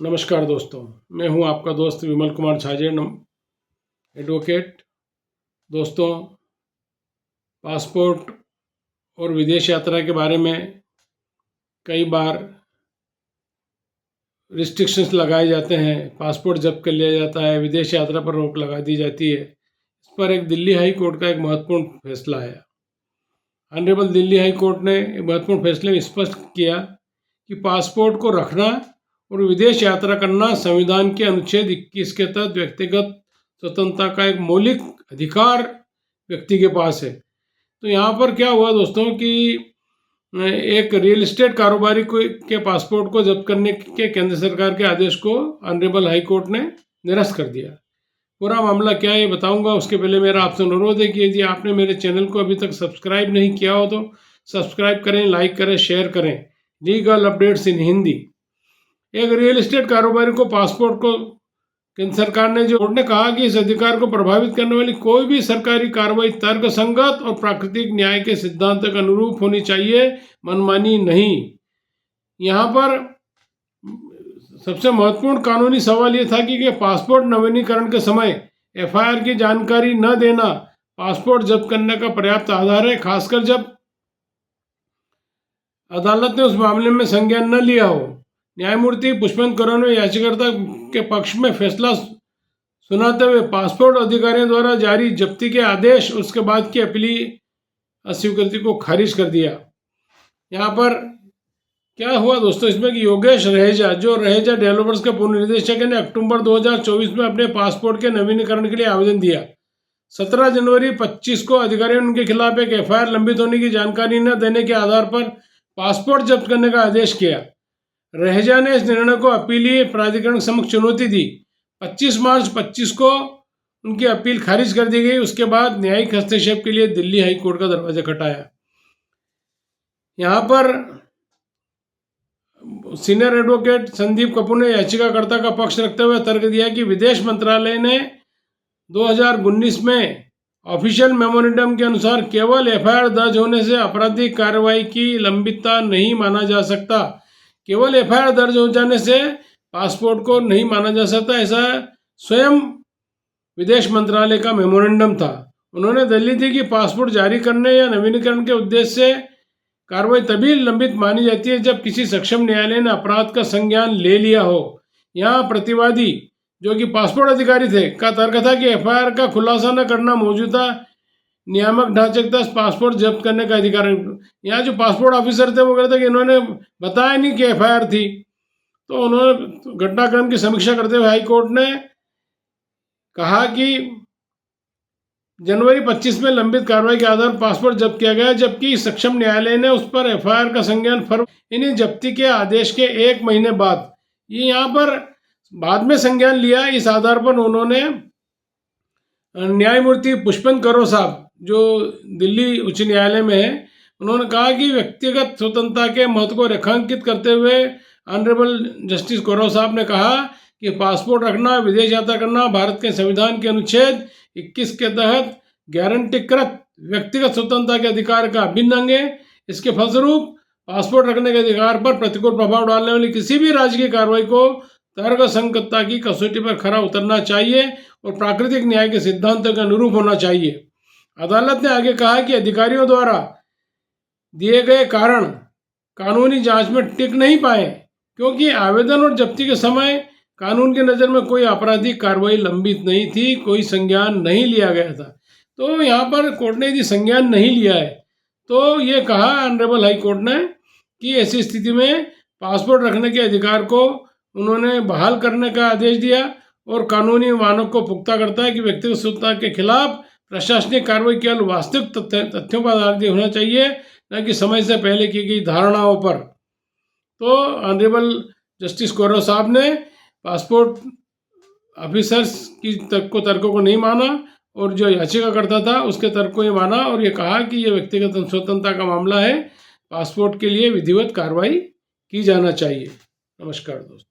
नमस्कार दोस्तों, मैं हूं आपका दोस्त विमल कुमार छाजेड़ एडवोकेट। दोस्तों, पासपोर्ट और विदेश यात्रा के बारे में कई बार रिस्ट्रिक्शंस लगाए जाते हैं। पासपोर्ट जब्त कर लिया जाता है, विदेश यात्रा पर रोक लगा दी जाती है। इस पर एक दिल्ली हाई कोर्ट का एक महत्वपूर्ण फैसला है। ऑनरेबल दिल्ली हाई कोर्ट ने एक महत्वपूर्ण फैसले में स्पष्ट किया कि पासपोर्ट को रखना और विदेश यात्रा करना संविधान के अनुच्छेद 21 के तहत व्यक्तिगत स्वतंत्रता का एक मौलिक अधिकार व्यक्ति के पास है। तो यहाँ पर क्या हुआ दोस्तों कि एक रियल एस्टेट कारोबारी के पासपोर्ट को जब्त करने के केंद्र सरकार के आदेश को ऑनरेबल हाई कोर्ट ने निरस्त कर दिया। पूरा मामला क्या है ये बताऊंगा। उसके पहले मेरा आपसे अनुरोध है कि यदि आपने मेरे चैनल को अभी तक सब्सक्राइब नहीं किया हो तो सब्सक्राइब करें, लाइक करें, शेयर करें। Legal updates in Hindi. एक रियल एस्टेट कारोबारी को पासपोर्ट को केंद्र सरकार ने कोर्ट ने कहा कि इस अधिकार को प्रभावित करने वाली कोई भी सरकारी कार्रवाई तर्कसंगत और प्राकृतिक न्याय के सिद्धांत के अनुरूप होनी चाहिए, मनमानी नहीं। यहाँ पर सबसे महत्वपूर्ण कानूनी सवाल ये था कि पासपोर्ट नवीनीकरण के समय एफआईआर की जानकारी न देना पासपोर्ट जब्त करने का पर्याप्त आधार है, खासकर जब अदालत ने उस मामले में संज्ञान न लिया हो। न्यायमूर्ति पुष्पेंद्र करोल ने याचिकाकर्ता के पक्ष में फैसला सुनाते हुए पासपोर्ट अधिकारियों द्वारा जारी जब्ती के आदेश उसके बाद की अपीली अस्वीकृति को खारिज कर दिया। यहाँ पर क्या हुआ दोस्तों, इसमें कि योगेश रहेजा, जो रहेजा डेवलपर्स के पूर्व निदेशक ने अक्टूबर 2024 में अपने पासपोर्ट के नवीनीकरण के लिए आवेदन दिया। 17 जनवरी 25 को अधिकारियों ने उनके खिलाफ एक एफआईआर लंबित होने की जानकारी न देने के आधार पर पासपोर्ट जब्त करने का आदेश किया। रहेजा ने इस निर्णय को अपीलीय प्राधिकरण समक्ष चुनौती दी। 25 मार्च 25 को उनकी अपील खारिज कर दी गई। उसके बाद न्यायिक हस्तक्षेप के लिए दिल्ली हाई कोर्ट का दरवाजा खटखटाया। यहाँ पर सीनियर एडवोकेट संदीप कपूर ने याचिकाकर्ता का पक्ष रखते हुए तर्क दिया कि विदेश मंत्रालय ने 2019 में ऑफिशियल मेमोरेंडम के अनुसार केवल एफआईआर दर्ज होने से आपराधिक कार्रवाई की लंबितता नहीं माना जा सकता। केवल एफआईआर दर्ज हो जाने से पासपोर्ट को नहीं माना जा सकता, ऐसा स्वयं विदेश मंत्रालय का मेमोरेंडम था। उन्होंने दलील दी कि पासपोर्ट जारी करने या नवीनीकरण के उद्देश्य से कार्रवाई तभी लंबित मानी जाती है जब किसी सक्षम न्यायालय ने अपराध का संज्ञान ले लिया हो। यहाँ प्रतिवादी, जो कि पासपोर्ट अधिकारी थे, का तर्क था कि एफआईआर का खुलासा न करना मौजूदा नियामक ढांचे के तहत पासपोर्ट जब्त करने का अधिकार है। यहाँ जो पासपोर्ट ऑफिसर थे वो कहते कि इन्होंने बताया नहीं कि एफआईआर थी। तो उन्होंने घटनाक्रम की समीक्षा करते हुए हाई कोर्ट ने कहा कि जनवरी 25 में लंबित कार्रवाई के आधार पर पासपोर्ट जब्त किया गया, जबकि सक्षम न्यायालय ने उस पर एफआईआर का संज्ञान इन्हीं जब्ती के आदेश के 1 महीने बाद ये यहाँ पर बाद में संज्ञान लिया। इस आधार पर उन्होंने न्यायमूर्ति पुष्पेंद्र करोल साहब, जो दिल्ली उच्च न्यायालय में है, उन्होंने कहा कि व्यक्तिगत स्वतंत्रता के महत्व को रेखांकित करते हुए ऑनरेबल जस्टिस करोल साहब ने कहा कि पासपोर्ट रखना, विदेश यात्रा करना भारत के संविधान के अनुच्छेद 21 के तहत गारंटीकृत व्यक्तिगत स्वतंत्रता के अधिकार का अभिन्न अंग है। इसके फलस्वरूप पासपोर्ट रखने के अधिकार पर प्रतिकूल प्रभाव डालने वाली किसी भी राज्य की कार्रवाई को तर्कसंगतता की कसौटी पर खरा उतरना चाहिए और प्राकृतिक न्याय के सिद्धांतों के अनुरूप होना चाहिए। अदालत ने आगे कहा कि अधिकारियों द्वारा दिए गए कारण कानूनी जांच में टिक नहीं पाए, क्योंकि आवेदन और जब्ती के समय कानून की नज़र में कोई आपराधिक कार्रवाई लंबित नहीं थी, कोई संज्ञान नहीं लिया गया था। तो यहाँ पर कोर्ट ने यदि संज्ञान नहीं लिया है तो ये कहा ऑनरेबल हाई कोर्ट ने कि ऐसी स्थिति में पासपोर्ट रखने के अधिकार को उन्होंने बहाल करने का आदेश दिया और कानूनी मानक को पुख्ता करता है कि व्यक्तिगत स्वतंत्रता के खिलाफ प्रशासनिक कार्रवाई केवल वास्तविक तथ्यों पर आधारित होना चाहिए, न कि समय से पहले की गई धारणाओं पर। तो ऑनरेबल जस्टिस करोल साहब ने पासपोर्ट ऑफिसर्स की तर्कों को नहीं माना और जो याचिकाकर्ता था उसके तर्क को ही माना और ये कहा कि ये व्यक्तिगत स्वतंत्रता का मामला है, पासपोर्ट के लिए विधिवत कार्रवाई की जाना चाहिए। नमस्कार दोस्तों।